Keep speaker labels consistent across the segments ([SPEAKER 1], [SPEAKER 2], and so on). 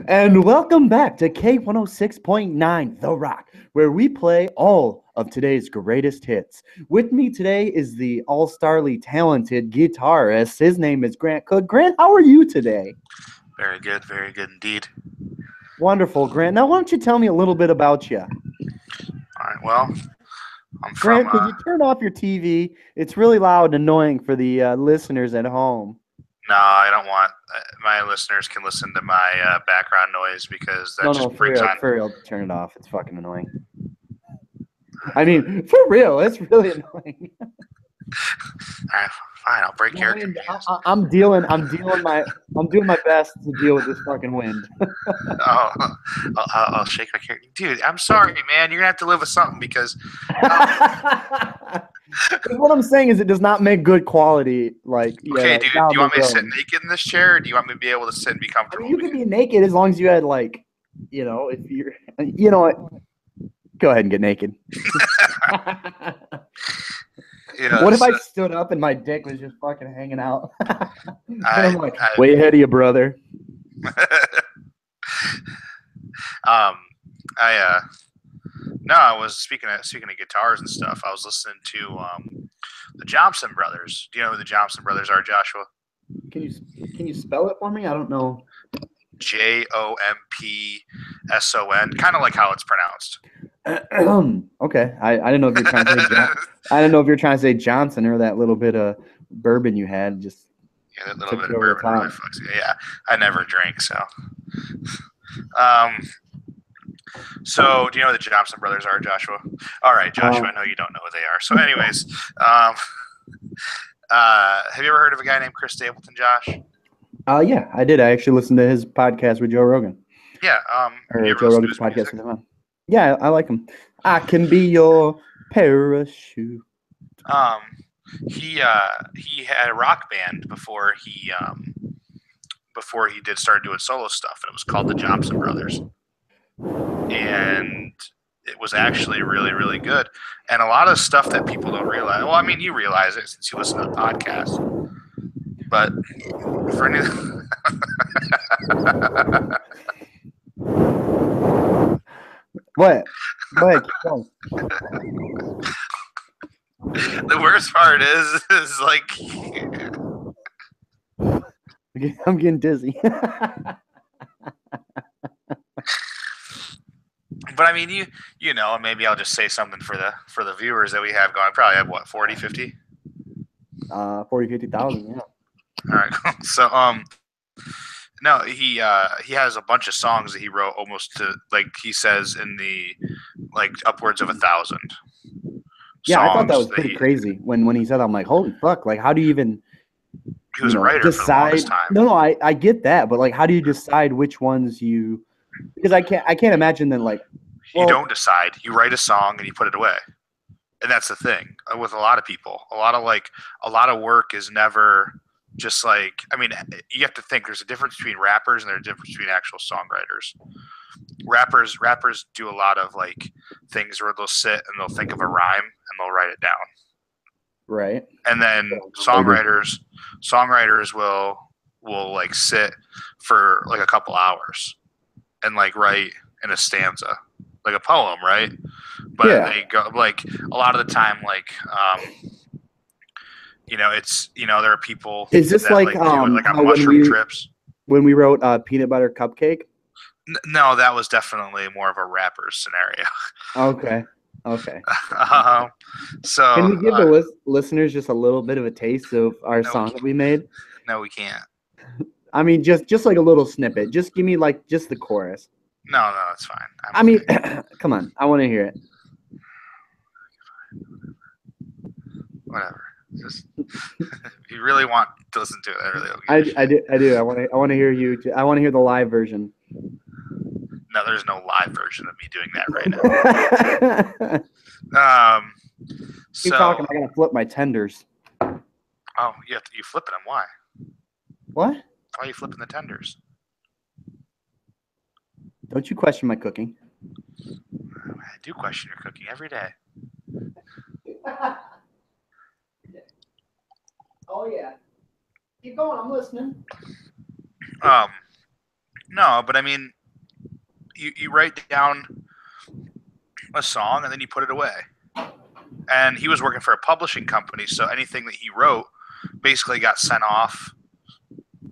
[SPEAKER 1] And welcome back to K106.9 The Rock, where we play all of today's greatest hits. With me today is the all-starly talented guitarist. His name is Grant Cook. Grant, how are you today?
[SPEAKER 2] Very good indeed.
[SPEAKER 1] Wonderful, Grant. Now, why don't you tell me a little bit about you?
[SPEAKER 2] All right, well, I'm from,
[SPEAKER 1] Grant, could you turn off your TV? It's really loud and annoying for the listeners at home.
[SPEAKER 2] no, I don't want, my listeners can listen to my background noise because that
[SPEAKER 1] No,
[SPEAKER 2] just brings on,
[SPEAKER 1] for real, turn it off. It's fucking annoying. I mean, for real, it's really annoying.
[SPEAKER 2] all right, fine, I'll break your convenience.
[SPEAKER 1] I'm doing my best to deal with this fucking wind.
[SPEAKER 2] Oh, I'll shake my character. Dude, I'm sorry, man. You're going to have to live with something because,
[SPEAKER 1] What I'm saying is, it does not make good quality. Like,
[SPEAKER 2] okay, dude, do
[SPEAKER 1] down
[SPEAKER 2] you
[SPEAKER 1] the
[SPEAKER 2] want me to sit
[SPEAKER 1] road.
[SPEAKER 2] naked in this chair or do you want me to be able to sit and be
[SPEAKER 1] I
[SPEAKER 2] comfortable?
[SPEAKER 1] mean, you could be naked as long as you had like, if you're, you know what? Go ahead and get naked. What if I stood up and my dick was just fucking hanging out? And I'm like, way ahead of you, brother.
[SPEAKER 2] I was speaking of guitars and stuff. I was listening to the Johnson Brothers. Do you know who the Johnson Brothers are, Joshua?
[SPEAKER 1] Can you spell it for me? I don't know.
[SPEAKER 2] Jompson, kind of like how it's pronounced.
[SPEAKER 1] Okay, I didn't know if you're trying to say I didn't know if you're trying to say Johnson or that little bit of bourbon you had. Just
[SPEAKER 2] yeah, that little bit of bourbon really fucks. Yeah, I never drink, so. So, do you know who the Johnson Brothers are, Joshua? All right, Joshua, I know you don't know who they are. So, anyways, have you ever heard of a guy named Chris Stapleton, Josh?
[SPEAKER 1] Yeah, I did. I actually listened to his podcast with Joe Rogan.
[SPEAKER 2] Yeah,
[SPEAKER 1] or Joe Rogan's podcast with him. Yeah, I like him. I can be your parachute.
[SPEAKER 2] He had a rock band before he did start doing solo stuff, and it was called the Johnson Brothers. And it was actually really, really good. And a lot of stuff that people don't realize. Well, I mean, you realize it since you listen to the podcast. But for any.
[SPEAKER 1] What?
[SPEAKER 2] The worst part is like.
[SPEAKER 1] I'm getting dizzy.
[SPEAKER 2] But I mean, you know, maybe I'll just say something for the viewers that we have going. I probably have what, 40, 50?
[SPEAKER 1] 50,000, yeah.
[SPEAKER 2] All right, cool. So no, he has a bunch of songs that he wrote almost to, like he says, in the like upwards of 1,000.
[SPEAKER 1] Yeah, I thought that was pretty crazy when he said, I'm like, holy fuck, like how do you even
[SPEAKER 2] he was a writer
[SPEAKER 1] decide
[SPEAKER 2] for the longest time.
[SPEAKER 1] No, I get that, but like how do you decide which ones you, because I can't imagine that, like,
[SPEAKER 2] you don't decide. You write a song and you put it away. And that's the thing with a lot of people. A lot of work is never just like, I mean, you have to think there's a difference between rappers and there's a difference between actual songwriters. Rappers do a lot of like things where they'll sit and they'll think of a rhyme and they'll write it down.
[SPEAKER 1] Right.
[SPEAKER 2] And then songwriters will like sit for like a couple hours and like write in a stanza, like a poem, right? But they go like a lot of the time, like it's there are people.
[SPEAKER 1] Is this
[SPEAKER 2] that,
[SPEAKER 1] like
[SPEAKER 2] do it, like on mushroom trips?
[SPEAKER 1] When we wrote Peanut Butter Cupcake?
[SPEAKER 2] No, that was definitely more of a rapper's scenario.
[SPEAKER 1] Okay.
[SPEAKER 2] So
[SPEAKER 1] can we give the listeners just a little bit of a taste of our song that we made?
[SPEAKER 2] No, we can't.
[SPEAKER 1] I mean, just like a little snippet. Just give me like just the chorus.
[SPEAKER 2] No, it's fine.
[SPEAKER 1] I mean, come on. I want to hear it.
[SPEAKER 2] Whatever. Just if you really want to listen to it, I really don't.
[SPEAKER 1] I do. I want to hear you. I want to hear the live version.
[SPEAKER 2] No, there's no live version of me doing that right now.
[SPEAKER 1] Keep talking. I gotta flip my tenders.
[SPEAKER 2] Oh, you flipping them? Why?
[SPEAKER 1] What?
[SPEAKER 2] Why are you flipping the tenders?
[SPEAKER 1] Don't you question my cooking?
[SPEAKER 2] I do question your cooking every day.
[SPEAKER 1] Oh yeah. Keep going. I'm listening.
[SPEAKER 2] No, but I mean, you write down a song and then you put it away. And he was working for a publishing company, so anything that he wrote basically got sent off,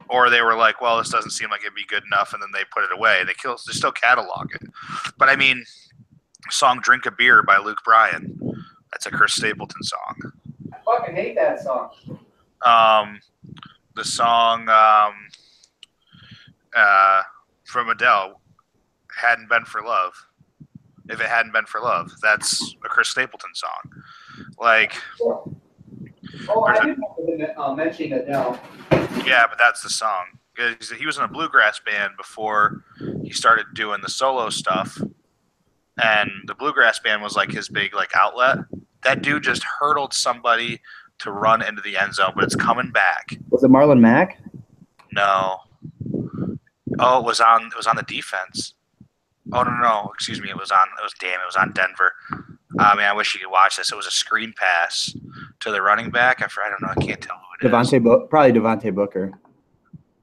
[SPEAKER 2] or they were like, "Well, this doesn't seem like it'd be good enough," and then they put it away. They still catalog it. But I mean, song "Drink a Beer" by Luke Bryan. That's a Chris Stapleton song.
[SPEAKER 1] I fucking hate that song.
[SPEAKER 2] The song from Adele, "Hadn't Been for Love." If it hadn't been for love, that's a Chris Stapleton song. Like,
[SPEAKER 1] oh, I didn't mention Adele.
[SPEAKER 2] Yeah, but that's the song. He was in a bluegrass band before he started doing the solo stuff, and the bluegrass band was like his big like outlet. That dude just hurdled somebody to run into the end zone, but it's coming back.
[SPEAKER 1] Was it Marlon Mack?
[SPEAKER 2] No. Oh, it was on the defense. Oh no, excuse me. It was on Denver. Man, I wish you could watch this. It was a screen pass to the running back. I don't know. I can't tell who it is.
[SPEAKER 1] Probably Devontae Booker.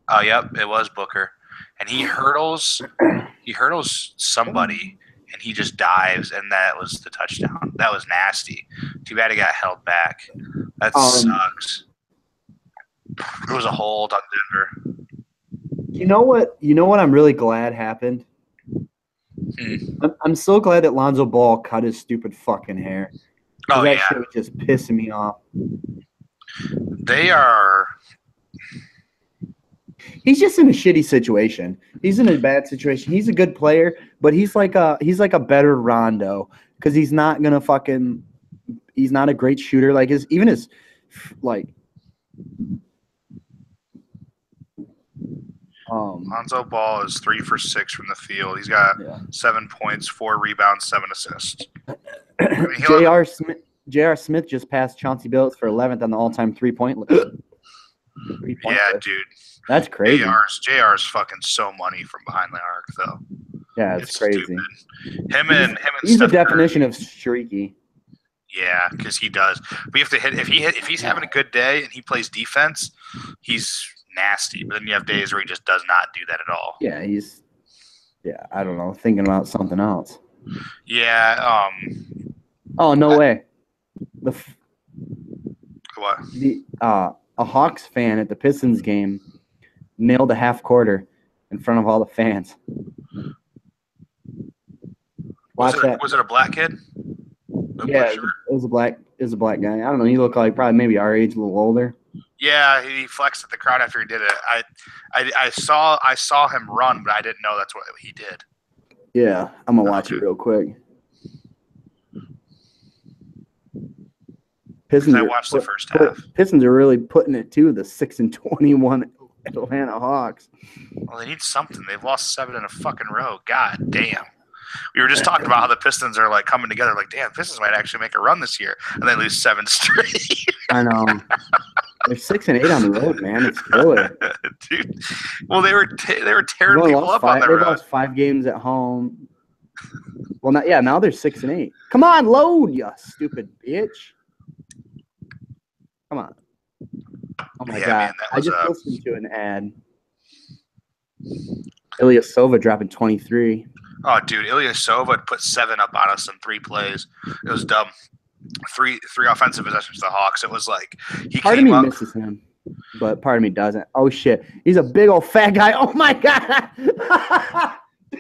[SPEAKER 2] Oh, yep, it was Booker, and he hurdles somebody, and he just dives, and that was the touchdown. That was nasty. Too bad he got held back. That sucks. It was a hold on Denver.
[SPEAKER 1] You know what? I'm really glad happened. I'm so glad that Lonzo Ball cut his stupid fucking hair.
[SPEAKER 2] Oh,
[SPEAKER 1] that
[SPEAKER 2] yeah.
[SPEAKER 1] shit was just pissing me off.
[SPEAKER 2] They are.
[SPEAKER 1] He's just in a shitty situation. He's in a bad situation. He's a good player, but he's like a better Rondo because he's not a great shooter. Like
[SPEAKER 2] Lonzo Ball is 3 for 6 from the field. He's got 7 points, 4 rebounds, 7 assists.
[SPEAKER 1] J.R. Smith just passed Chauncey Billups for 11th on the all-time three-point list.
[SPEAKER 2] Yeah, dude.
[SPEAKER 1] That's crazy.
[SPEAKER 2] JR's fucking so money from behind the arc, though.
[SPEAKER 1] Yeah, it's crazy.
[SPEAKER 2] Stupid. Him and
[SPEAKER 1] he's
[SPEAKER 2] Steph
[SPEAKER 1] the definition
[SPEAKER 2] Curry.
[SPEAKER 1] of streaky.
[SPEAKER 2] Yeah, because he does. But you have to hit if he's having a good day and he plays defense, he's nasty. But then you have days where he just does not do that at all.
[SPEAKER 1] Yeah, I don't know, thinking about something else.
[SPEAKER 2] Yeah.
[SPEAKER 1] Oh no way.
[SPEAKER 2] What?
[SPEAKER 1] A Hawks fan at the Pistons game nailed a half quarter in front of all the fans.
[SPEAKER 2] Was it a black kid?
[SPEAKER 1] Yeah, it was a black guy. I don't know. He looked like probably maybe our age, a little older.
[SPEAKER 2] Yeah, he flexed at the crowd after he did it. I saw him run, but I didn't know that's what he did.
[SPEAKER 1] Yeah, I'm gonna watch it real quick. Pistons.
[SPEAKER 2] I watched the first half.
[SPEAKER 1] Pistons are really putting it to the 6-21 Atlanta Hawks.
[SPEAKER 2] Well, they need something. They've lost 7 in a fucking row. God damn. We were just talking about how the Pistons are like coming together. Like, damn, Pistons might actually make a run this year, and they lose 7 straight.
[SPEAKER 1] I know. They're 6-8 on the road, man. It's killer,
[SPEAKER 2] dude. Well, they were tearing people up on the road.
[SPEAKER 1] They lost 5 games at home. Well, now they're 6-8. Come on, load, you stupid bitch. Come on. Oh my God!
[SPEAKER 2] Man,
[SPEAKER 1] I just listened to an ad. Ilyasova dropping 23.
[SPEAKER 2] Oh, dude, Ilyasova put 7 up on us in 3 plays. It was dumb. Three offensive possessions to the Hawks. It was like
[SPEAKER 1] part of me misses him, but part of me doesn't. Oh shit, he's a big old fat guy. Oh my God!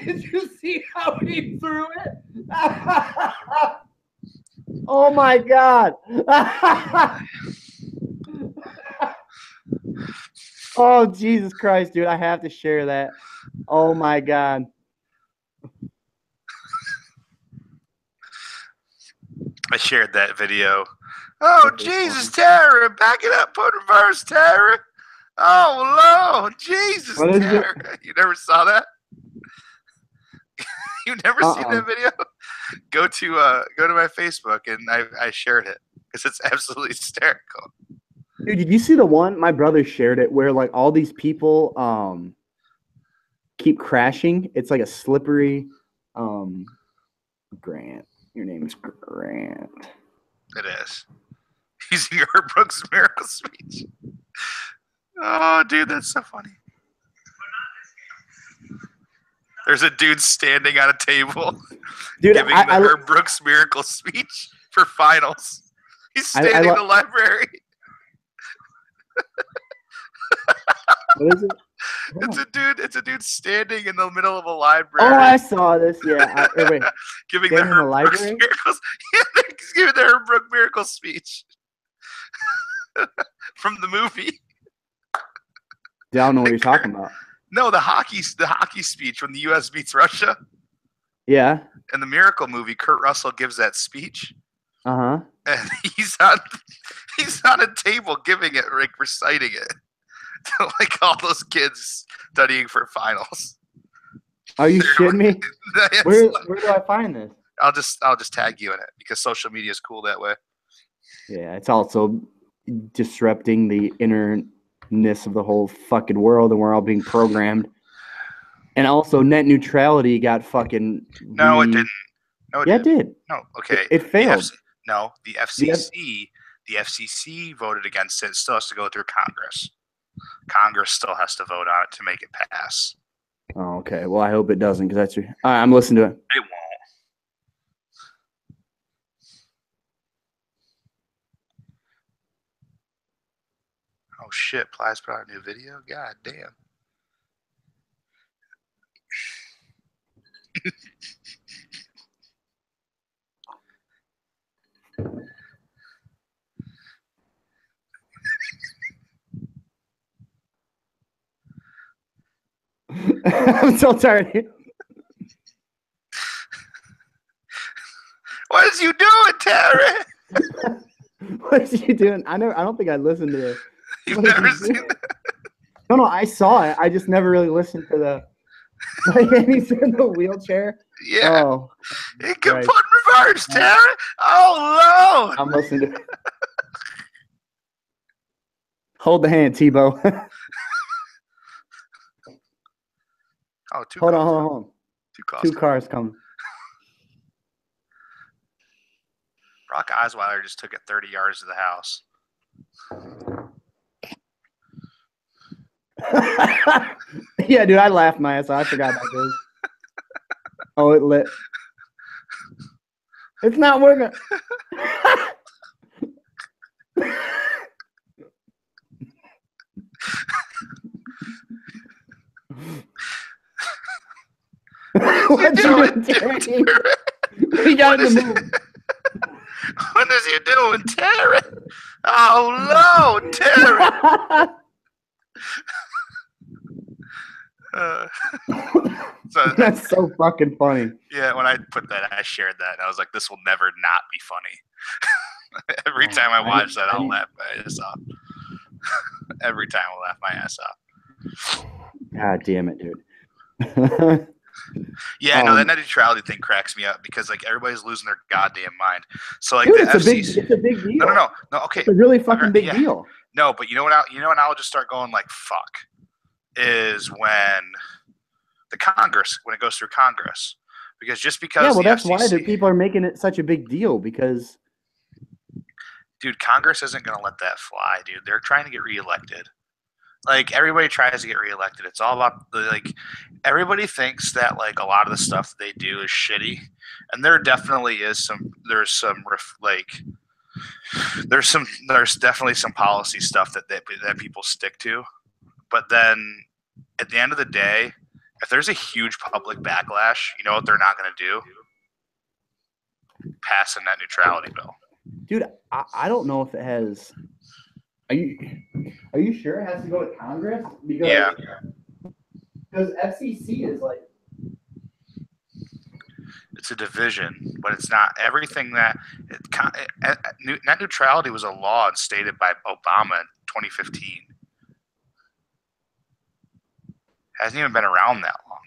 [SPEAKER 1] Did you see how he threw it? Oh my God! Oh Jesus Christ, dude! I have to share that. Oh my God!
[SPEAKER 2] I shared that video. Oh, Jesus, Tara, back it up, put reverse, Tara. Oh, Lord, Jesus, Tara. You never saw that? You never seen that video? Go to my Facebook, and I shared it because it's absolutely hysterical.
[SPEAKER 1] Dude, did you see the one? My brother shared it where like all these people keep crashing. It's like a slippery Grant. Your name is Grant.
[SPEAKER 2] It is. Using Herb Brooks' miracle speech. Oh, dude, that's so funny. There's a dude standing on a table
[SPEAKER 1] Dude,
[SPEAKER 2] giving the Herb Brooks miracle speech for finals. He's standing in the library.
[SPEAKER 1] What is it?
[SPEAKER 2] It's a dude standing in the middle of a library.
[SPEAKER 1] Oh, I saw this. Yeah. Wait.
[SPEAKER 2] Giving the Herb Brooks miracles. Yeah, he's giving the Herb Brooks miracle speech from the movie.
[SPEAKER 1] I don't know what you're talking about.
[SPEAKER 2] No, the hockey speech when the U.S. beats Russia.
[SPEAKER 1] Yeah.
[SPEAKER 2] In the Miracle movie, Kurt Russell gives that speech.
[SPEAKER 1] And
[SPEAKER 2] he's on a table giving it, like reciting it to like all those kids studying for finals.
[SPEAKER 1] Are you shitting me? Where do I find this?
[SPEAKER 2] I'll just tag you in it because social media is cool that way.
[SPEAKER 1] Yeah, it's also disrupting the innerness of the whole fucking world, and we're all being programmed. And also, net neutrality got fucking.
[SPEAKER 2] No, it didn't. No,
[SPEAKER 1] it did.
[SPEAKER 2] No, okay.
[SPEAKER 1] It failed.
[SPEAKER 2] The FCC. The FCC voted against it. It still has to go through Congress. Congress still has to vote on it to make it pass.
[SPEAKER 1] Oh, okay. Well, I hope it doesn't, because that's. All right, I'm listening to it.
[SPEAKER 2] It won't. Oh shit! Plies put out a new video. God damn.
[SPEAKER 1] I'm so tired.
[SPEAKER 2] What is you doing, Terry?
[SPEAKER 1] What is you doing? I don't think I listened to this.
[SPEAKER 2] You've never seen that?
[SPEAKER 1] No, I saw it. I just never really listened to the. Like, he's in the wheelchair.
[SPEAKER 2] Yeah.
[SPEAKER 1] Oh,
[SPEAKER 2] he can put in reverse, Terry. Oh Lord.
[SPEAKER 1] I'm listening to it. Hold the hand, Tebow.
[SPEAKER 2] Oh,
[SPEAKER 1] hold on. Two cars coming.
[SPEAKER 2] Brock Osweiler just took it 30 yards to the house.
[SPEAKER 1] Yeah, dude, I laughed my ass off. I forgot about this. Oh, it lit. It's not working.
[SPEAKER 2] What you doing, Terry?
[SPEAKER 1] We got in the move.
[SPEAKER 2] What is you doing, Terry? Oh, Lord, Terry.
[SPEAKER 1] That's so fucking funny.
[SPEAKER 2] Yeah, when I put that, I shared that, and I was like, this will never not be funny. Every time I watch that, I'll laugh my ass off. Every time I'll laugh my ass off.
[SPEAKER 1] God damn it, dude.
[SPEAKER 2] Yeah, no, that net neutrality thing cracks me up because like everybody's losing their goddamn mind. So like
[SPEAKER 1] dude,
[SPEAKER 2] the
[SPEAKER 1] it's a big deal.
[SPEAKER 2] No, okay.
[SPEAKER 1] It's a really fucking big deal.
[SPEAKER 2] No, but you know what? I'll just start going like fuck is when when it goes through Congress, because just because
[SPEAKER 1] that's why the people are making it such a big deal because.
[SPEAKER 2] Dude, Congress isn't going to let that fly, dude. They're trying to get reelected. Like, everybody tries to get reelected. It's all about, like, everybody thinks that, like, a lot of the stuff that they do is shitty. And there definitely is there's definitely some policy stuff that people stick to. But then, at the end of the day, if there's a huge public backlash, you know what they're not going to do? Pass a net neutrality bill.
[SPEAKER 1] Dude, I don't know if it has. Are you sure it has to go to Congress? Because FCC is like.
[SPEAKER 2] It's a division, but it's not everything that. Net neutrality was a law instated by Obama in 2015. Hasn't even been around that long.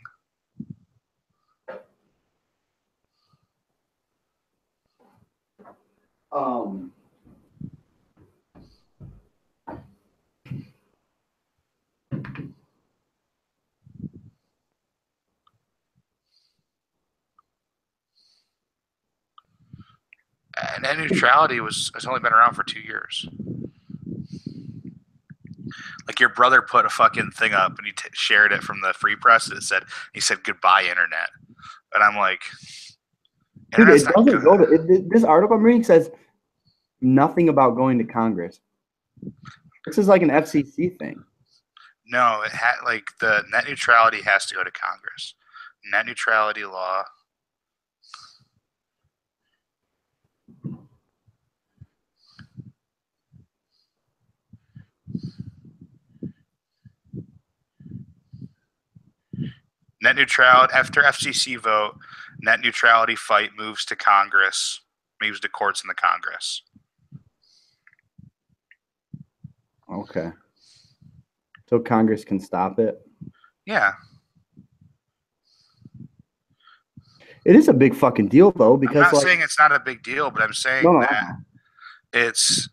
[SPEAKER 2] And net neutrality has only been around for 2 years. Like your brother put a fucking thing up and he shared it from the Free Press. And he said goodbye internet, and I'm like,
[SPEAKER 1] dude,
[SPEAKER 2] internet's
[SPEAKER 1] it
[SPEAKER 2] not
[SPEAKER 1] doesn't
[SPEAKER 2] good.
[SPEAKER 1] go to this article I'm reading says nothing about going to Congress. This is like an FCC thing.
[SPEAKER 2] No, it had like the net neutrality has to go to Congress. Net neutrality law. Net neutrality after FCC vote, net neutrality fight moves to Congress, moves to courts in the Congress.
[SPEAKER 1] Okay. So Congress can stop it?
[SPEAKER 2] Yeah.
[SPEAKER 1] It is a big fucking deal, though, because
[SPEAKER 2] I'm not saying it's not a big deal, but I'm saying that it's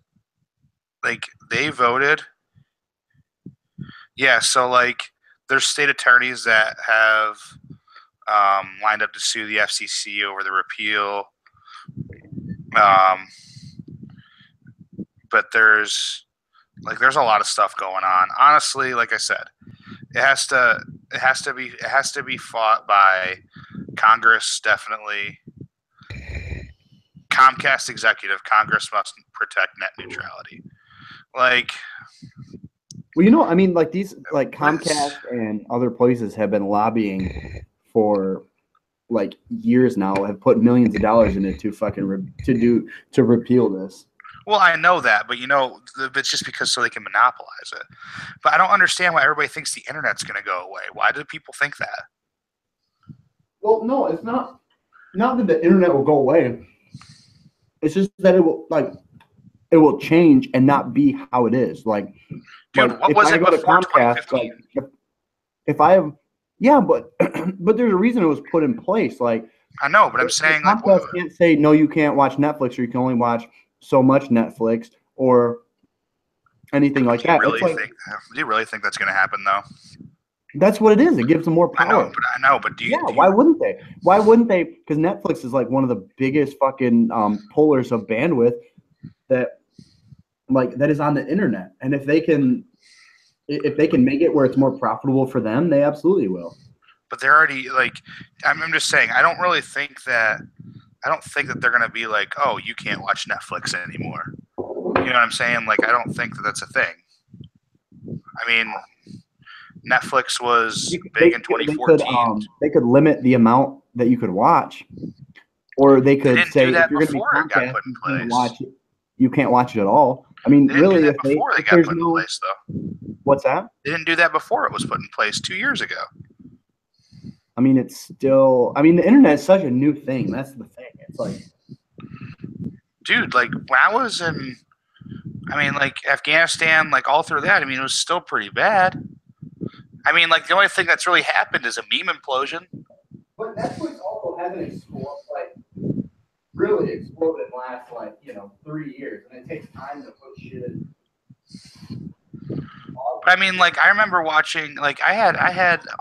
[SPEAKER 2] like they voted. Yeah, so like there's state attorneys that have lined up to sue the FCC over the repeal. But there's a lot of stuff going on. Honestly, like I said, it has to be fought by Congress, definitely. Comcast executive, Congress must protect net neutrality. Like,
[SPEAKER 1] well, I mean, like these, like Comcast and other places have been lobbying for like years now, have put millions of dollars in it to fucking to repeal this.
[SPEAKER 2] Well, I know that, but it's just because so they can monopolize it. But I don't understand why everybody thinks the internet's going to go away. Why do people think that?
[SPEAKER 1] Well, no, it's not that the internet will go away. It's just that it will change and not be how it is. Like,
[SPEAKER 2] dude, what was it before 2015?
[SPEAKER 1] If I have, yeah, but but there's a reason it was put in place. Like,
[SPEAKER 2] I know, but I'm saying
[SPEAKER 1] Comcast can't say no, you can't watch Netflix, or you can only watch so much Netflix or anything like that.
[SPEAKER 2] Do you really think that's going to happen, though?
[SPEAKER 1] That's what it is. It gives them more power.
[SPEAKER 2] I know, but
[SPEAKER 1] why wouldn't they? Why wouldn't they? Because Netflix is like one of the biggest fucking pullers of bandwidth that is on the internet. And if they can make it where it's more profitable for them, they absolutely will.
[SPEAKER 2] But they're already I'm just saying, I don't think that they're going to be like, oh, you can't watch Netflix anymore. You know what I'm saying? Like, I don't think that that's a thing. I mean, Netflix was big in 2014.
[SPEAKER 1] They could limit the amount that you could watch, or they could say if you're going to be Comcast, you can't watch it at all. I mean, really, if they got put in place, though. What's that?
[SPEAKER 2] They didn't do that before it was put in place 2 years ago.
[SPEAKER 1] I mean, it's still. I mean, the internet is such a new thing. That's the thing. It's like,
[SPEAKER 2] dude, like when I was in, Afghanistan, like all through that, I mean, it was still pretty bad. I mean, like the only thing that's really happened is a meme implosion.
[SPEAKER 1] But Netflix also hasn't really exploded in the last 3 years, and it takes time to put shit in.
[SPEAKER 2] I mean, like I remember watching, like I had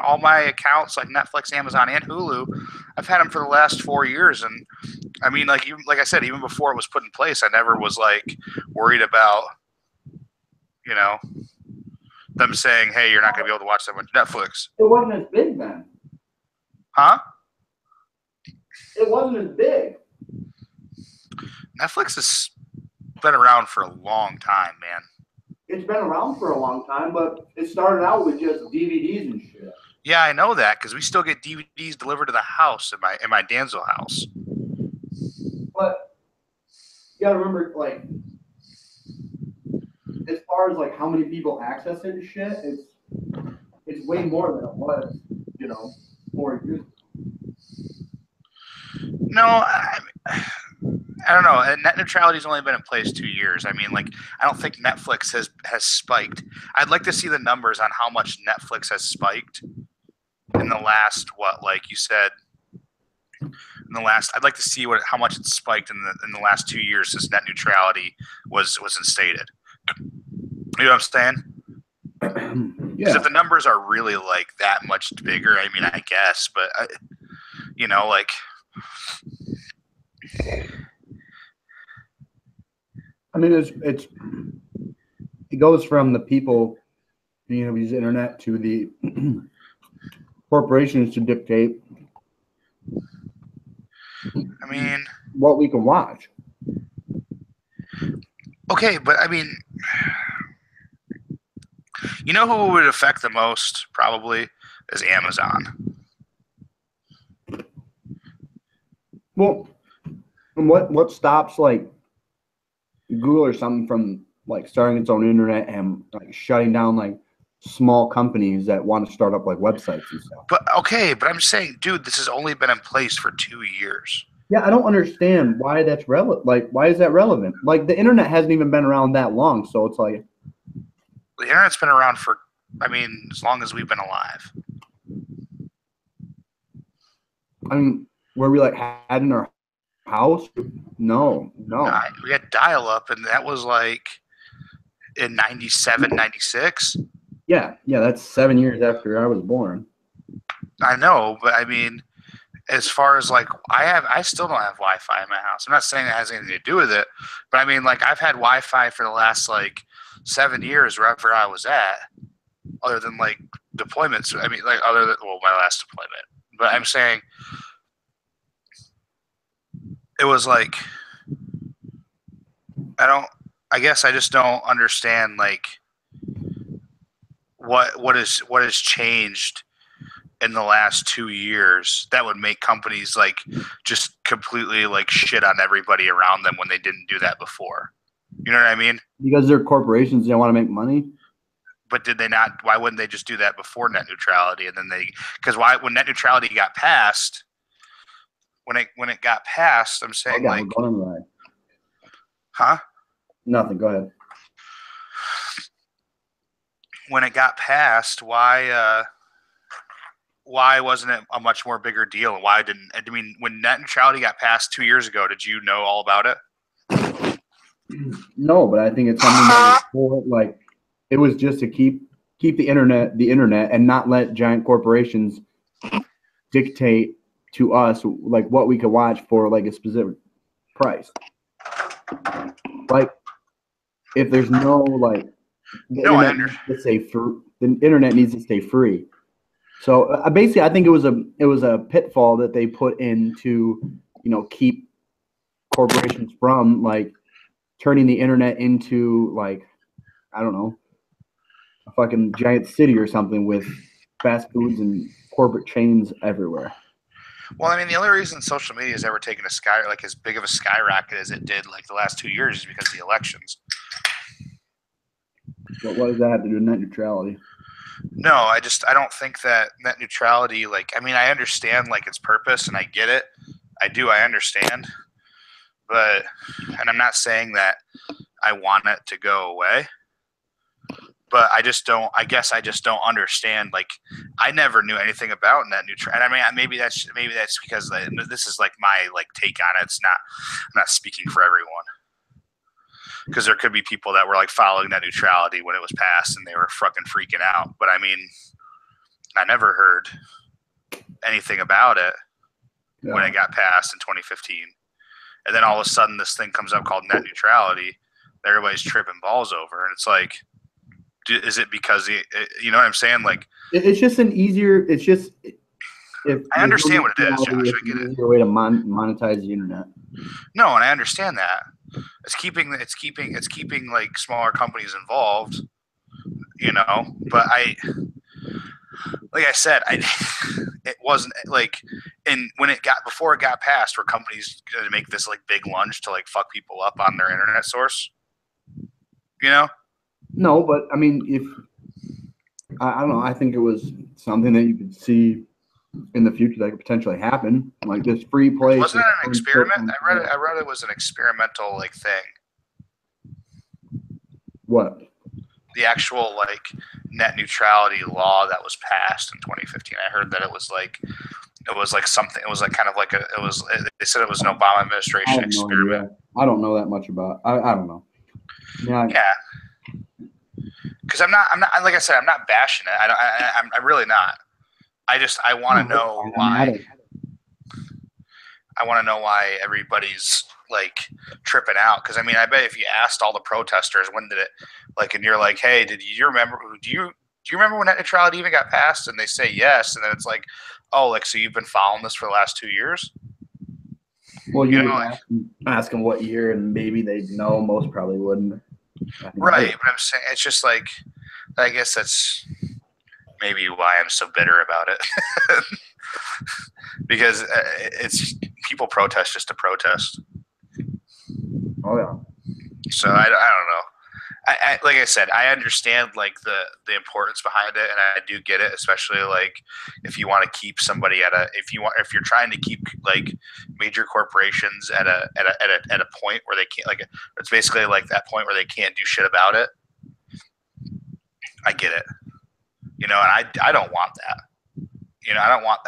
[SPEAKER 2] all my accounts like Netflix, Amazon, and Hulu. I've had them for the last 4 years, and I mean, like I said, even before it was put in place, I never was like worried about, them saying, "Hey, you're not going to be able to watch that much Netflix."
[SPEAKER 1] It wasn't as big then.
[SPEAKER 2] Huh?
[SPEAKER 1] It wasn't as big.
[SPEAKER 2] Netflix has been around for a long time, man.
[SPEAKER 1] It's been around for a long time, but it started out with just DVDs and shit.
[SPEAKER 2] Yeah, I know that because we still get DVDs delivered to the house in my Danville house.
[SPEAKER 1] But you gotta remember, like, as far as like how many people access it and shit, it's way more than it was, 4 years ago.
[SPEAKER 2] No, I don't know. Net neutrality's only been in place 2 years. I mean, like, I don't think Netflix has spiked. I'd like to see the numbers on how much Netflix has spiked in the last, like you said, I'd like to see how much it's spiked in the last 2 years since net neutrality was instated. You know what I'm saying? Because if the numbers are really like that much bigger, I mean, I guess, but like.
[SPEAKER 1] I mean, it goes from the people use internet to the corporations to dictate
[SPEAKER 2] I mean,
[SPEAKER 1] what we can watch.
[SPEAKER 2] okay, but I mean, you know who it would affect the most probably is Amazon.
[SPEAKER 1] Well, and what stops like Google or something from like starting its own internet and like shutting down like small companies that want to start up like websites and stuff?
[SPEAKER 2] But okay, but I'm saying, dude, this has only been in place for 2 years.
[SPEAKER 1] Yeah, I don't understand why that's relevant. Like, why is that relevant? Like, the internet hasn't even been around that long, so it's like
[SPEAKER 2] The internet's been around for, I mean, as long as we've been alive.
[SPEAKER 1] I mean, where we like had in our house? No.
[SPEAKER 2] We had dial-up, and that was like in 97, 96.
[SPEAKER 1] Yeah, that's 7 years after I was born.
[SPEAKER 2] I know, but I mean, as far as like, I still don't have Wi-Fi in my house. I'm not saying it has anything to do with it, but I mean, like, I've had Wi-Fi for the last like 7 years wherever I was at, other than like deployments. I mean, like, other than, well, my last deployment. But I'm saying it was like, I guess I just don't understand like what has changed in the last 2 years that would make companies like just completely like shit on everybody around them when they didn't do that before. You know what I mean?
[SPEAKER 1] Because they're corporations, they want to make money.
[SPEAKER 2] But did they not? Why wouldn't they just do that before net neutrality? And then because when net neutrality got passed, when it got passed, I'm saying like, huh?
[SPEAKER 1] Nothing. Go ahead.
[SPEAKER 2] When it got passed, why wasn't it a much more bigger deal? And why didn't? I mean, when net neutrality got passed 2 years ago, did you know all about it?
[SPEAKER 1] No, but I think it's something that was like it was just to keep the internet, and not let giant corporations dictate to us like what we could watch for like a specific price. Like, if there's no like the internet needs to stay free. The internet needs to stay free. So basically, I think it was a pitfall that they put in to keep corporations from like turning the internet into like, I don't know, a fucking giant city or something with fast foods and corporate chains everywhere.
[SPEAKER 2] Well, I mean, the only reason social media has ever taken a like as big of a skyrocket as it did like the last 2 years is because of the elections.
[SPEAKER 1] What does that have to do with net neutrality?
[SPEAKER 2] No, I don't think that net neutrality, like, I mean, I understand like its purpose and I get it. I understand. But, and I'm not saying that I want it to go away, but I guess I just don't understand. Like, I never knew anything about net neutrality. And I mean, maybe that's because this is like my like take on it. I'm not speaking for everyone. Because there could be people that were like following net neutrality when it was passed and they were fucking freaking out. But I mean, I never heard anything about it when it got passed in 2015. And then all of a sudden this thing comes up called net neutrality that everybody's tripping balls over. And it's like, is it because, you know what I'm saying? Like,
[SPEAKER 1] it's just an easier, it's just, if
[SPEAKER 2] I understand what it is, Josh. I get it.
[SPEAKER 1] It's a way to monetize the internet.
[SPEAKER 2] No, and I understand that. It's keeping like smaller companies involved, but like I said, it wasn't like, and before it got passed, were companies going to make this like big lunge to like fuck people up on their internet source?
[SPEAKER 1] No, but I mean, if I don't know, I think it was something that you could see in the future that could potentially happen, like this free place.
[SPEAKER 2] Wasn't it an experiment? I read it was an experimental like thing.
[SPEAKER 1] What?
[SPEAKER 2] The actual like net neutrality law that was passed in 2015. I heard that it was like something. It was like kind of like they said it was an Obama administration experiment.
[SPEAKER 1] I don't know that much about. I don't know.
[SPEAKER 2] Yeah. Because I'm not like I said, I'm not bashing it. I'm really not. I want to know why. I want to know why everybody's like tripping out. Because I mean, I bet if you asked all the protesters, when did it, like, and you're like, hey, do you Do you remember when net neutrality even got passed and they say yes, and then it's like, oh, like, so you've been following this for the last 2 years?
[SPEAKER 1] Well,
[SPEAKER 2] You
[SPEAKER 1] you
[SPEAKER 2] know,
[SPEAKER 1] would
[SPEAKER 2] like,
[SPEAKER 1] ask them what year, and maybe they'd know. Most probably wouldn't.
[SPEAKER 2] right? But I'm saying it's just like, I guess that's maybe why I'm so bitter about it. Because it's people protest just to protest.
[SPEAKER 1] Oh yeah.
[SPEAKER 2] So I don't know. Like I said, I understand like the importance behind it, and I do get it, especially like if you want to keep somebody if you're trying to keep like major corporations at a point where they can't, like, it's basically like that point where they can't do shit about it. I get it, and I don't want that.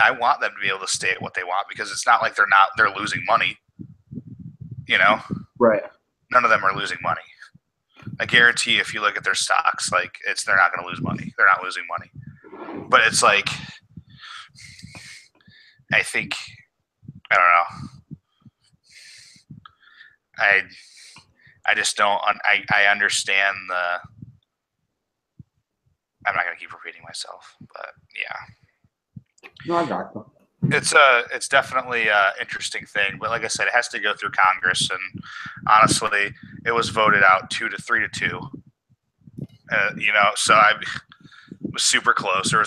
[SPEAKER 2] I want them to be able to stay at what they want, because it's not like they're losing money.
[SPEAKER 1] Right.
[SPEAKER 2] None of them are losing money. I guarantee if you look at their stocks, like they're not going to lose money. They're not losing money. But it's like, I think, I don't know. I just don't. I understand the. I'm not going to keep repeating myself, but yeah.
[SPEAKER 1] No, I got you.
[SPEAKER 2] It's definitely an interesting thing, but like I said, it has to go through Congress, and honestly, it was voted out 3-2. So I was super close. It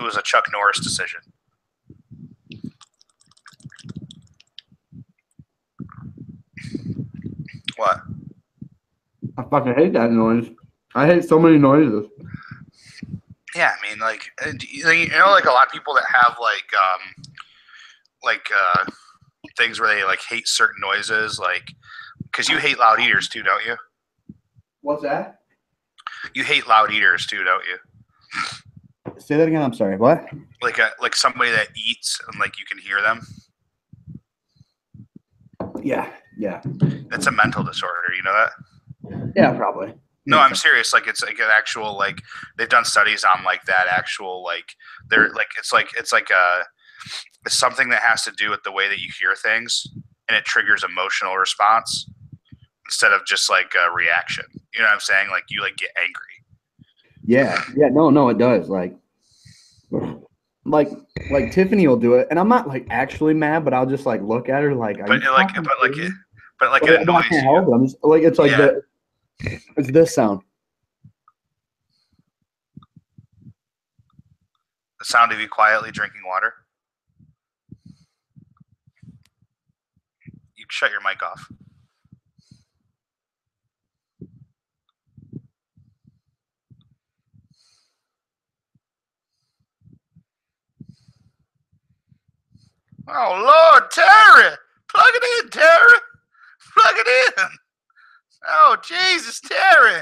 [SPEAKER 2] was a Chuck Norris decision. What?
[SPEAKER 1] I fucking hate that noise. I hate so many noises.
[SPEAKER 2] Yeah, I mean, like, like a lot of people that have things where they like hate certain noises, like, because you hate loud eaters too, don't you?
[SPEAKER 1] What's that?
[SPEAKER 2] You hate loud eaters too, don't you?
[SPEAKER 1] Say that again. I'm sorry. What?
[SPEAKER 2] Like somebody that eats and like you can hear them.
[SPEAKER 1] Yeah.
[SPEAKER 2] It's a mental disorder. You know that?
[SPEAKER 1] Yeah, probably.
[SPEAKER 2] No, I'm serious. Like, it's like an actual, like, they've done studies on like that actual, like, they're like it's something that has to do with the way that you hear things, and it triggers emotional response instead of just like a reaction. You know what I'm saying? Like, you like get angry.
[SPEAKER 1] Yeah. No, it does. Like Tiffany will do it, and I'm not like actually mad, but I'll just like look at her like,
[SPEAKER 2] But it
[SPEAKER 1] I
[SPEAKER 2] annoys
[SPEAKER 1] can't
[SPEAKER 2] you.
[SPEAKER 1] help it. I'm just like, it's like it's this sound.
[SPEAKER 2] The sound of you quietly drinking water. You shut your mic off. Oh, Lord, Terry! Plug it in, Terry! Plug it in! Oh, Jesus, Terry!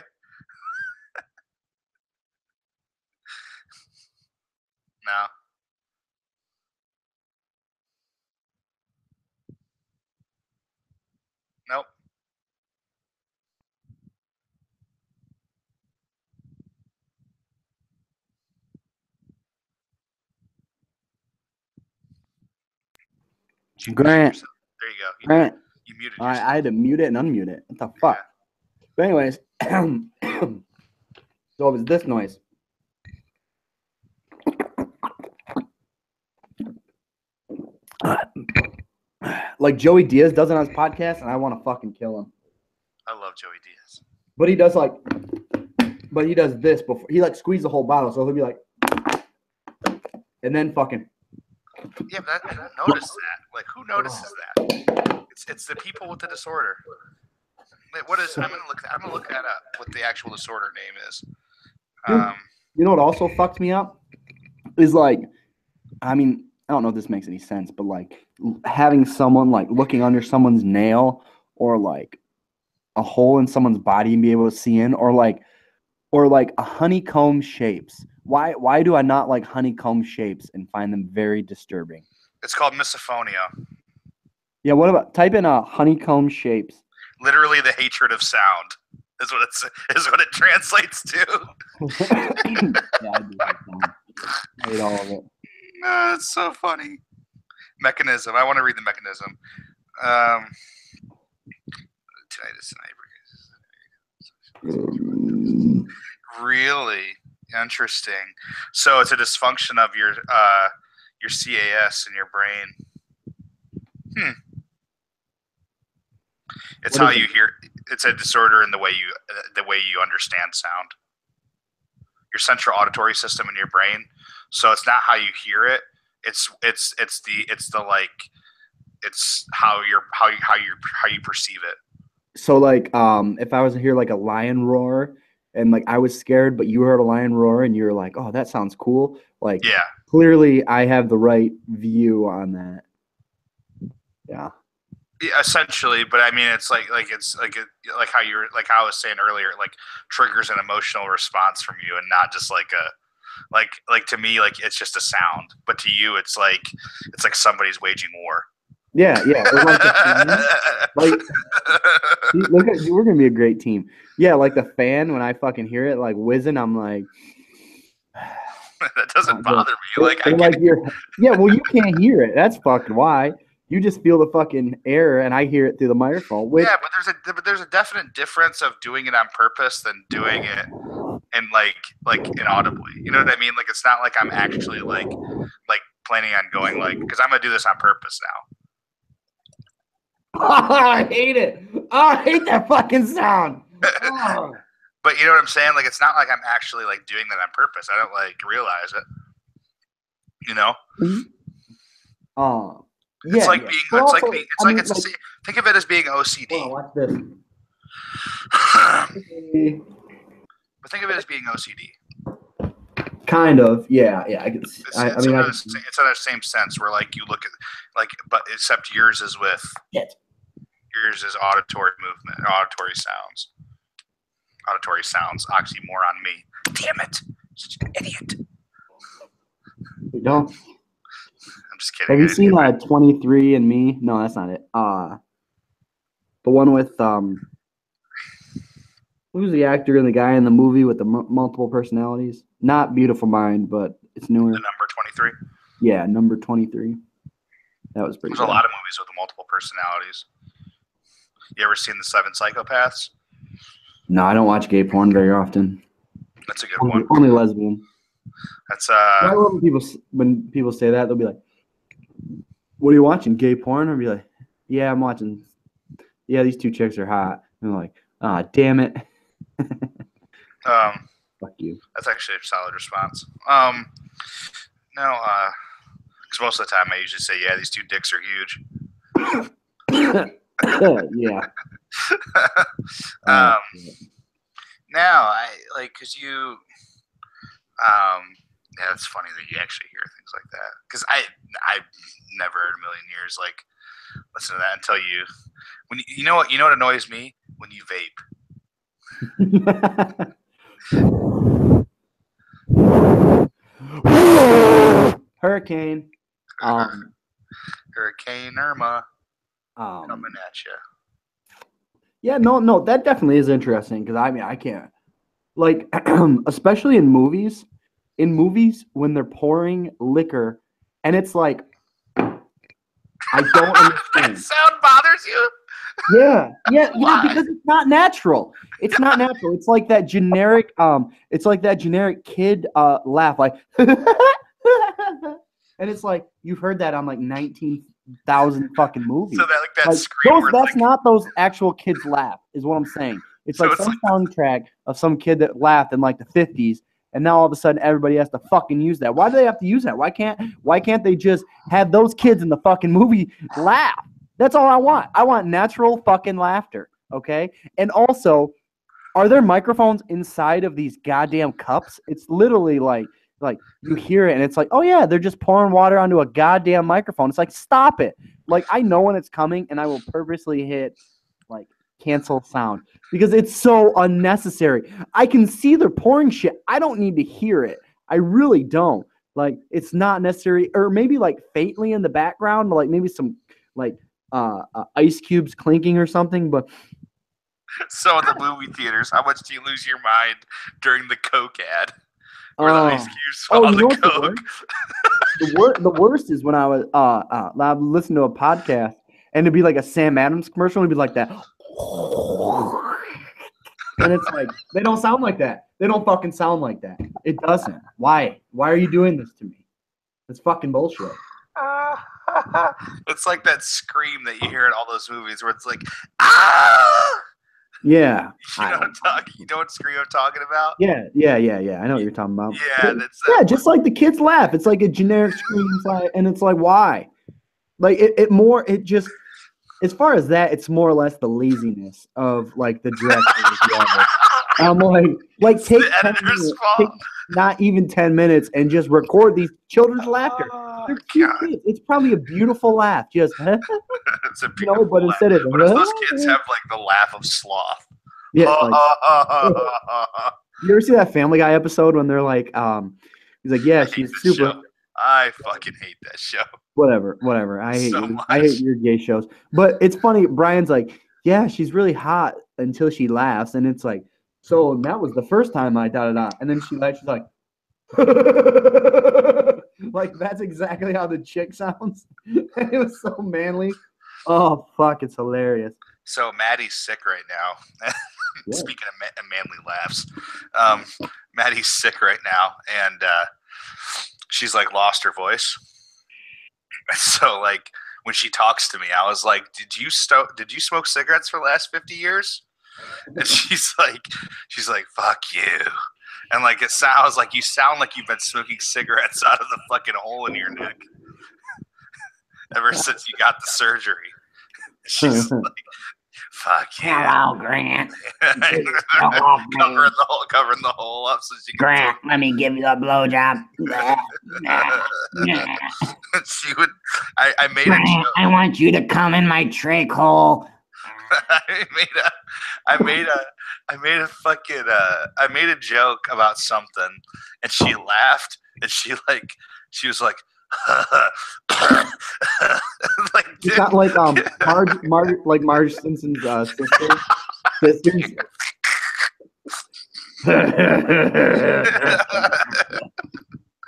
[SPEAKER 2] No. Nope.
[SPEAKER 1] Grant.
[SPEAKER 2] There you go.
[SPEAKER 1] Grant.
[SPEAKER 2] You muted yourself.
[SPEAKER 1] I had to mute it and unmute it. What the fuck? Yeah. But anyways, so it was this noise. Like Joey Diaz does it on his podcast, and I want to fucking kill him.
[SPEAKER 2] I love Joey Diaz.
[SPEAKER 1] But he does this before he like squeezes the whole bottle, so he'll be like, and then fucking.
[SPEAKER 2] Yeah, but I don't notice that. Like, who notices that? It's the people with the disorder. Wait, what is? I'm gonna look that up. What the actual disorder name is?
[SPEAKER 1] You know what also fucked me up is like, I mean, I don't know if this makes any sense, but like having someone like looking under someone's nail, or like a hole in someone's body and be able to see in, or like a honeycomb shapes. Why do I not like honeycomb shapes and find them very disturbing?
[SPEAKER 2] It's called misophonia.
[SPEAKER 1] Yeah, what about type in honeycomb shapes?
[SPEAKER 2] Literally the hatred of sound is what it translates to.
[SPEAKER 1] Yeah, I do hate sound. I hate all of it.
[SPEAKER 2] It's so funny. Mechanism. I want to read the mechanism. Tinnitus and hyperkinesis. Really? Interesting. So it's a dysfunction of your CAS in your brain. It's
[SPEAKER 1] What
[SPEAKER 2] how
[SPEAKER 1] is
[SPEAKER 2] you
[SPEAKER 1] it?
[SPEAKER 2] hear. It's a disorder in the way you understand sound. Your central auditory system in your brain. So it's not how you hear it. It's how you perceive it.
[SPEAKER 1] So like if I was to hear like a lion roar and like I was scared, but you heard a lion roar and you're like, oh, that sounds cool. Like
[SPEAKER 2] Yeah.
[SPEAKER 1] clearly I have the right view on that. Yeah.
[SPEAKER 2] Yeah, essentially, but I mean, it's like how you're like how I was saying earlier, it like triggers an emotional response from you, and not just like a like to me, like it's just a sound, but to you, it's like somebody's waging war.
[SPEAKER 1] Yeah, yeah. Or like the fan. Like see, look at we're gonna be a great team. Yeah, like the fan when I fucking hear it like whizzing, I'm like
[SPEAKER 2] That doesn't bother me. Like I
[SPEAKER 1] or
[SPEAKER 2] get
[SPEAKER 1] like yeah, well you can't hear it. That's fucking why. You just feel the fucking air and I hear it through the microphone. Which
[SPEAKER 2] yeah, but there's a definite difference of doing it on purpose than doing it and like inaudibly. You know what I mean? Like it's not like I'm actually like planning on going like because I'm gonna do this on purpose now.
[SPEAKER 1] I hate it. Oh, I hate that fucking sound. Oh.
[SPEAKER 2] But you know what I'm saying? Like it's not like I'm actually like doing that on purpose. I don't like realize it. You know?
[SPEAKER 1] Yeah.
[SPEAKER 2] It's like
[SPEAKER 1] yeah.
[SPEAKER 2] being.
[SPEAKER 1] But
[SPEAKER 2] It's
[SPEAKER 1] also,
[SPEAKER 2] like being. It's
[SPEAKER 1] I
[SPEAKER 2] like
[SPEAKER 1] mean,
[SPEAKER 2] it's. Like, think of it as being OCD.
[SPEAKER 1] oh, watch this.
[SPEAKER 2] But think of it as being OCD.
[SPEAKER 1] Kind of, yeah, yeah.
[SPEAKER 2] It's
[SPEAKER 1] in
[SPEAKER 2] in the same sense where like you look at like, but except yours is with yours is auditory movement, auditory sounds. Auditory sounds, oxymoron me. Damn it! Such an idiot.
[SPEAKER 1] Don't.
[SPEAKER 2] I'm just kidding.
[SPEAKER 1] Have you seen 23 and Me? No, that's not it. The one with who's the actor and the guy in the movie with the multiple personalities? Not Beautiful Mind, but it's newer.
[SPEAKER 2] The number 23.
[SPEAKER 1] Yeah, number 23. That was pretty.
[SPEAKER 2] There's a lot of movies with multiple personalities. You ever seen The Seven Psychopaths?
[SPEAKER 1] No, I don't watch gay porn very often.
[SPEAKER 2] That's a good one.
[SPEAKER 1] Only lesbian.
[SPEAKER 2] That's
[SPEAKER 1] when people say that, they'll be like, "What are you watching? Gay porn?" I'll be like, "Yeah, I'm watching. Yeah, these two chicks are hot." And they're like, "Ah, damn it." Fuck you.
[SPEAKER 2] That's actually a solid response. No, because most of the time I usually say, "Yeah, these two dicks are huge."
[SPEAKER 1] Yeah.
[SPEAKER 2] Now I like because you, yeah, it's funny that you actually hear things like that because I never in a million years like listen to that until when you know what annoys me when you
[SPEAKER 1] vape. Hurricane.
[SPEAKER 2] Hurricane Irma coming at you.
[SPEAKER 1] Yeah, no, that definitely is interesting because I mean I can't like especially in movies when they're pouring liquor and it's like I don't understand.
[SPEAKER 2] That sound bothers you?
[SPEAKER 1] Yeah, because it's not natural. It's not natural. It's like that generic kid laugh like and it's like you've heard that on like 19,000 fucking movies.
[SPEAKER 2] So that scream
[SPEAKER 1] that's not those actual kids laugh is what I'm saying. It's like some soundtrack of some kid that laughed in like the 50s and now all of a sudden everybody has to fucking use that. Why do they have to use that? Why can't they just have those kids in the fucking movie laugh? That's all I want. I want natural fucking laughter, okay? And also, are there microphones inside of these goddamn cups? It's literally like you hear it and it's like, oh yeah, they're just pouring water onto a goddamn microphone. It's like, stop it. Like I know when it's coming and I will purposely hit like cancel sound because it's so unnecessary. I can see they're pouring shit. I don't need to hear it. I really don't. Like it's not necessary. Or maybe like faintly in the background, like maybe some like ice cubes clinking or something, but
[SPEAKER 2] so in the movie theaters, how much do you lose your mind during the Coke ad? Where the ice cubes fall the Coke.
[SPEAKER 1] The worst is when I was listening to a podcast and it'd be like a Sam Adams commercial and it'd be like that. And it's like they don't sound like that. They don't fucking sound like that. It doesn't. Why? Why are you doing this to me? It's fucking bullshit.
[SPEAKER 2] It's like that scream that you hear in all those movies where it's like, ah!
[SPEAKER 1] Yeah.
[SPEAKER 2] You know what scream I'm talking about?
[SPEAKER 1] Yeah. I know what you're talking about.
[SPEAKER 2] Yeah,
[SPEAKER 1] yeah, just like the kids laugh. It's like a generic scream, and it's like, why? Like it just, as far as that, it's more or less the laziness of like the director. I'm like take 10 minutes, not even 10 minutes, and just record these children's laughter. They're cute kids. It's probably a beautiful laugh. Just
[SPEAKER 2] it's a beautiful
[SPEAKER 1] but
[SPEAKER 2] laugh.
[SPEAKER 1] instead of
[SPEAKER 2] what if those kids have like the laugh of sloth?
[SPEAKER 1] Yeah. You ever see that Family Guy episode when they're like, he's like, yeah, she's super.
[SPEAKER 2] Show. I fucking hate that show.
[SPEAKER 1] Whatever. I hate
[SPEAKER 2] so
[SPEAKER 1] you.
[SPEAKER 2] much.
[SPEAKER 1] I hate your gay shows. But it's funny. Brian's like, yeah, she's really hot until she laughs, and it's like, so that was the first time I da. And then she laughs. She's like, like that's exactly how the chick sounds. It was so manly. Oh fuck, it's hilarious.
[SPEAKER 2] So Maddie's sick right now. Speaking of manly laughs, Maddie's sick right now, and she's like lost her voice. So like when she talks to me, I was like, "Did you smoke cigarettes for the last 50 years?" And she's like, "Fuck you." And like it sounds like you sound like you've been smoking cigarettes out of the fucking hole in your neck ever since you got the surgery. She's like, "Fuck you."
[SPEAKER 3] Hello, Grant.
[SPEAKER 2] covering the hole up so she can
[SPEAKER 3] Grant, let me give you a blowjob.
[SPEAKER 2] she would. I made
[SPEAKER 3] Grant,
[SPEAKER 2] a joke.
[SPEAKER 3] I want you to come in my trach hole.
[SPEAKER 2] I made a joke about something, and she laughed, and she was like,
[SPEAKER 1] like, it's not like Marge Simpson's sister.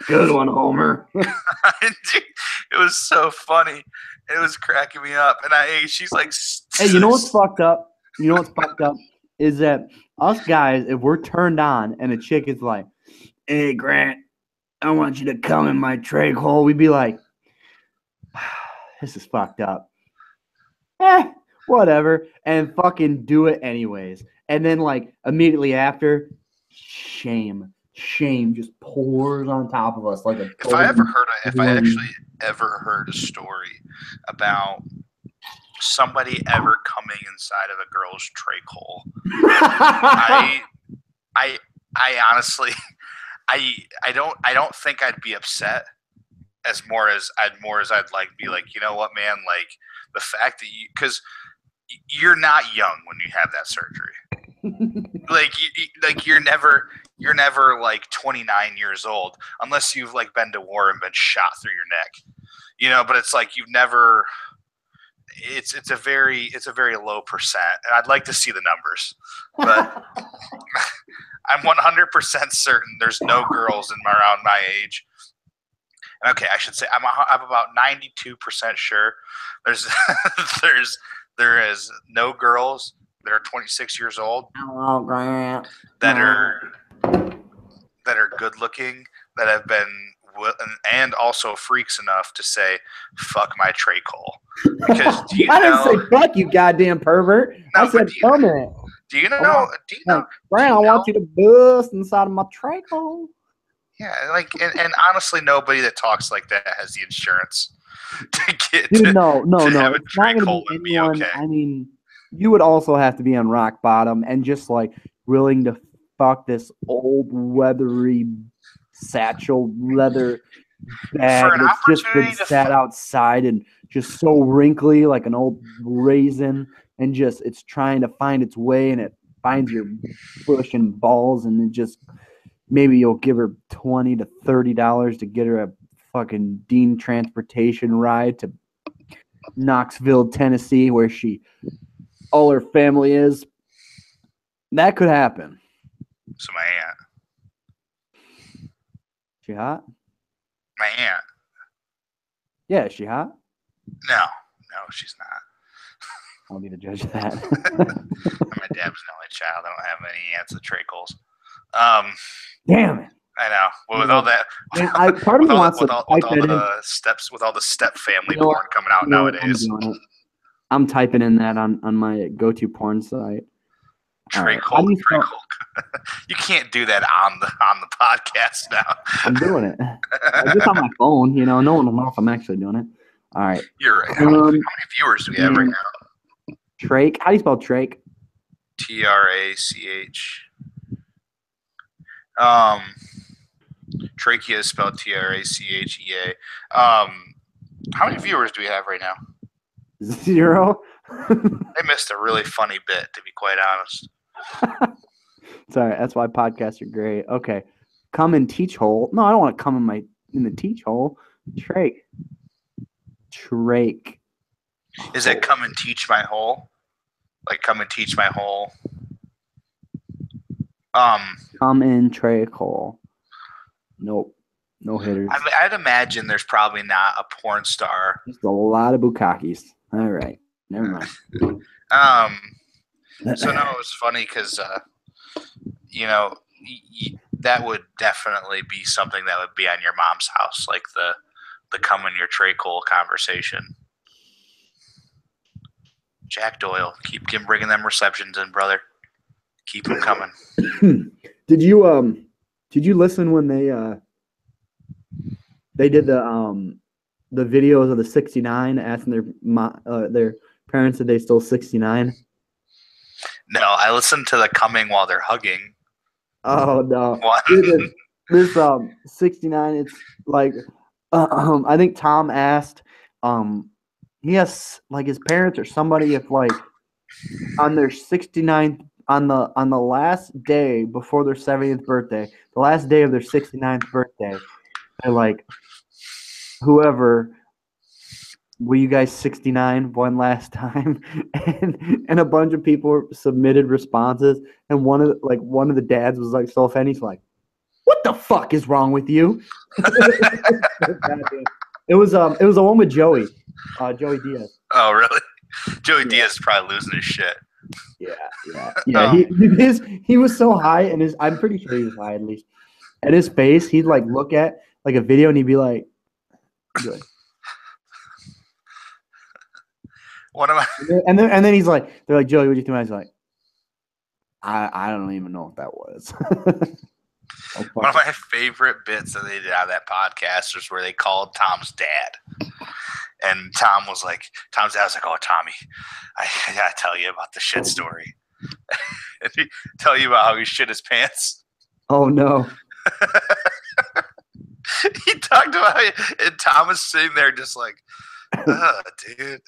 [SPEAKER 1] Good one, Homer.
[SPEAKER 2] It was so funny. It was cracking me up, and she's like,
[SPEAKER 1] "Hey, you know what's fucked up? You know what's fucked up is that us guys, if we're turned on, and a chick is like, hey, Grant, I want you to come in my trach hole," we'd be like, this is fucked up. Whatever, and fucking do it anyways. And then like immediately after, shame just pours on top of us like a.
[SPEAKER 2] If I actually ever heard a story about somebody ever coming inside of a girl's trach hole, I honestly, I don't think I'd be upset as I'd like be like, you know what, man, like the fact that because you're not young when you have that surgery. like you're never like 29 years old unless you've like been to war and been shot through your neck, you know. But it's like you've never. It's a very low percent, and I'd like to see the numbers, but I'm 100% certain there's no girls around my age. Okay, I should say I'm about 92% sure there is no girls that are 26 years old.
[SPEAKER 3] Hello, Grant.
[SPEAKER 2] That are good looking, that have been and also freaks enough to say "fuck my trach hole." Because
[SPEAKER 1] I didn't say "fuck you, goddamn pervert." No, I said "come in."
[SPEAKER 2] Do you know?
[SPEAKER 1] Grant, I want you to bust inside of my trach hole.
[SPEAKER 2] Yeah, like and honestly, nobody that talks like that has the insurance to get.
[SPEAKER 1] Dude, no.
[SPEAKER 2] It's not going to be anyone. Okay.
[SPEAKER 1] I mean, you would also have to be on rock bottom and just like willing to fuck this old leathery satchel leather bag that's just been sat outside and just so wrinkly like an old raisin, and just it's trying to find its way, and it finds your bush and balls, and then just maybe you'll give her $20 to $30 to get her a fucking Dean transportation ride to Knoxville, Tennessee, where all her family is. That could happen.
[SPEAKER 2] So my aunt.
[SPEAKER 1] She hot?
[SPEAKER 2] My aunt.
[SPEAKER 1] Yeah, is she hot?
[SPEAKER 2] No, she's not.
[SPEAKER 1] I'll be the judge of that.
[SPEAKER 2] My dad's an only child. I don't have any aunts with trach holes.
[SPEAKER 1] Damn it.
[SPEAKER 2] I know. Well, with all that,
[SPEAKER 1] Man, part of me wants to type it in.
[SPEAKER 2] with all the step family
[SPEAKER 1] You know what?
[SPEAKER 2] porn coming out
[SPEAKER 1] You know what?
[SPEAKER 2] nowadays.
[SPEAKER 1] I'm doing it. I'm typing in that on my go-to porn site. All right. How do you spell?
[SPEAKER 2] You can't do that on the podcast now.
[SPEAKER 1] I'm doing it. Just on my phone, no one will know if I'm actually doing it. All right.
[SPEAKER 2] You're right. How many viewers do we have right now?
[SPEAKER 1] Trach. How do you spell Trach?
[SPEAKER 2] Trach. Trachea is spelled Trachea. How many viewers do we have right now?
[SPEAKER 1] 0.
[SPEAKER 2] I missed a really funny bit, to be quite honest.
[SPEAKER 1] Sorry, that's why podcasts are great. Okay. Come and teach hole. No, I don't want to come in the teach hole. Trach.
[SPEAKER 2] Is it come and teach my hole? Like come and teach my hole?
[SPEAKER 1] Come in trach hole. Nope. No hitters.
[SPEAKER 2] I'd imagine there's probably not a porn star.
[SPEAKER 1] Just a lot of bukakis. All right. Never mind.
[SPEAKER 2] So no, it was funny because that would definitely be something that would be on your mom's house, like the come in your trach hole conversation. Jack Doyle, keep bringing them receptions in, brother. Keep them coming.
[SPEAKER 1] Did you listen when they did the videos of the 69 asking their parents if they still 69?
[SPEAKER 2] No, I listened to the coming while they're hugging.
[SPEAKER 1] Oh no.
[SPEAKER 2] What?
[SPEAKER 1] Dude, this 69, it's like I think Tom asked he has like his parents or somebody if like on their 69th on the last day before their 70th birthday, the last day of their 69th birthday, they're like, whoever, will you guys 69 one last time? And a bunch of people submitted responses, and one of the dads was like so offended. He's like, what the fuck is wrong with you? It was the one with Joey Diaz.
[SPEAKER 2] Oh really? Joey Diaz is probably losing his shit.
[SPEAKER 1] Yeah. He was so high, and I'm pretty sure he was high at least. At his face, he'd like look at like a video, and he'd be like, good.
[SPEAKER 2] One of my
[SPEAKER 1] and then he's like, they're like, Joey, what do you think? I was like, I don't even know what that was.
[SPEAKER 2] One of my favorite bits that they did on that podcast was where they called Tom's dad. And Tom's dad was like, oh, Tommy, I got to tell you about the shit story. And he tell you about how he shit his pants.
[SPEAKER 1] Oh, no.
[SPEAKER 2] He talked about it, and Tom was sitting there just like, dude.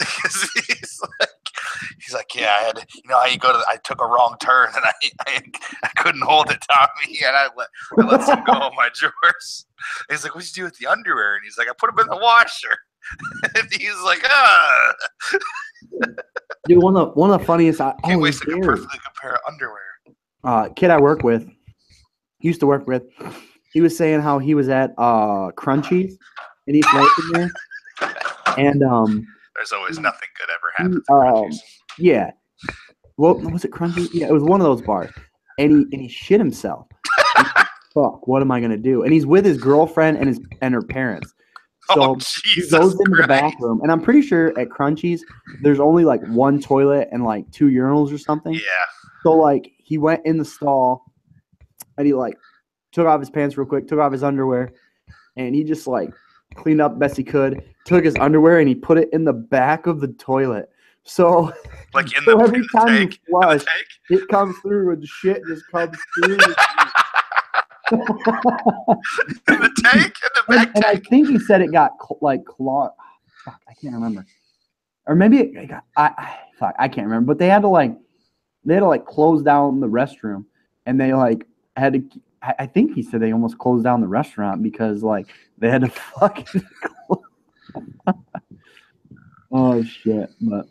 [SPEAKER 2] he's like, yeah, I had, how you I took a wrong turn, and I couldn't hold it, Tommy, and I let some go of my drawers. And he's like, what'd you do with the underwear? And he's like, I put them in the washer. And he's like,
[SPEAKER 1] Dude, one of the funniest.
[SPEAKER 2] Can't wait to perfectly compare underwear.
[SPEAKER 1] Kid I used to work with, he was saying how he was at Crunchies in East Lansing there. And
[SPEAKER 2] there's always nothing good ever happens at Crunchies.
[SPEAKER 1] Yeah. Well, was it Crunchy? Yeah, it was one of those bars. And he shit himself. Fuck, what am I gonna do? And he's with his girlfriend and her parents. So he goes into the bathroom, and I'm pretty sure at Crunchies there's only like one toilet and like 2 urinals or something.
[SPEAKER 2] Yeah.
[SPEAKER 1] So like he went in the stall, and he like took off his pants real quick, took off his underwear, and he just like cleaned up best he could. Took his underwear and he put it in the back of the toilet. So
[SPEAKER 2] like
[SPEAKER 1] every time you flush, it comes through and shit just comes through.
[SPEAKER 2] In the tank, in the back
[SPEAKER 1] and I think he said it got like clogged. Fuck, I can't remember. Or maybe it got. I can't remember. But they had to close down the restroom, and they had to. I think he said they almost closed down the restaurant because they had to fucking. Oh shit! But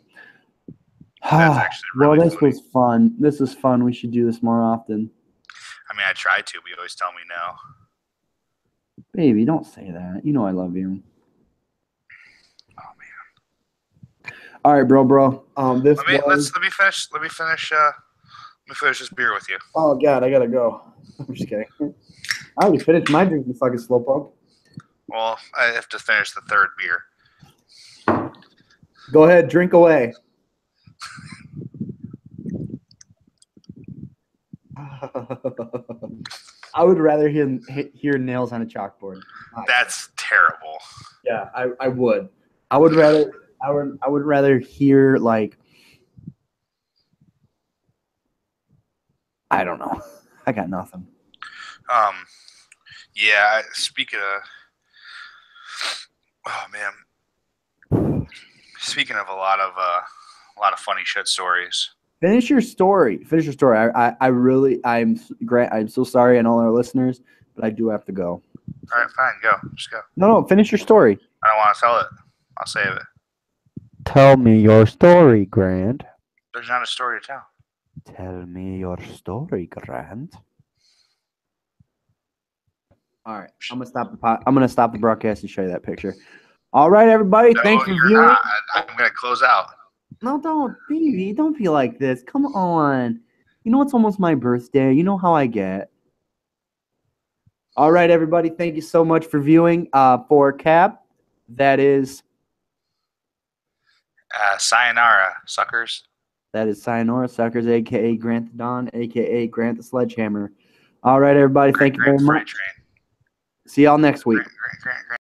[SPEAKER 2] that's actually really
[SPEAKER 1] this
[SPEAKER 2] funny.
[SPEAKER 1] was fun. This is fun. We should do this more often.
[SPEAKER 2] I mean, I try to, but you always tell me no.
[SPEAKER 1] Baby, don't say that. You know I love you.
[SPEAKER 2] Oh man.
[SPEAKER 1] All right, bro.
[SPEAKER 2] Let me finish this beer with you.
[SPEAKER 1] Oh God, I gotta go. I'm just kidding. I already finished my drink, you fucking slowpoke.
[SPEAKER 2] Well, I have to finish the third beer.
[SPEAKER 1] Go ahead, drink away. I would rather hear nails on a chalkboard.
[SPEAKER 2] That's terrible.
[SPEAKER 1] Yeah, I would. I would rather hear like I don't know. I got nothing.
[SPEAKER 2] Yeah. Speaking of, oh man. Speaking of a lot of funny shit stories.
[SPEAKER 1] Finish your story. I'm so sorry and all our listeners, but I do have to go.
[SPEAKER 2] All right, fine, go. Just go.
[SPEAKER 1] No, finish your story.
[SPEAKER 2] I don't want to tell it. I'll save it.
[SPEAKER 1] Tell me your story, Grant.
[SPEAKER 2] There's not a story to tell.
[SPEAKER 1] Tell me your story, Grant. All right, I'm gonna stop the broadcast and show you that picture. All right, everybody,
[SPEAKER 2] No,
[SPEAKER 1] thanks for
[SPEAKER 2] you're
[SPEAKER 1] viewing.
[SPEAKER 2] not. I'm gonna close out.
[SPEAKER 1] No, don't be like this. Come on. You know it's almost my birthday. You know how I get. All right, everybody, thank you so much for viewing. For Kapp, that is
[SPEAKER 2] Sayonara, suckers.
[SPEAKER 1] That is Sayonara Suckers, a.k.a. Grant the Don, a.k.a. Grant the Sledgehammer. All right, everybody. Thank you very much. See y'all next week.
[SPEAKER 2] Grant.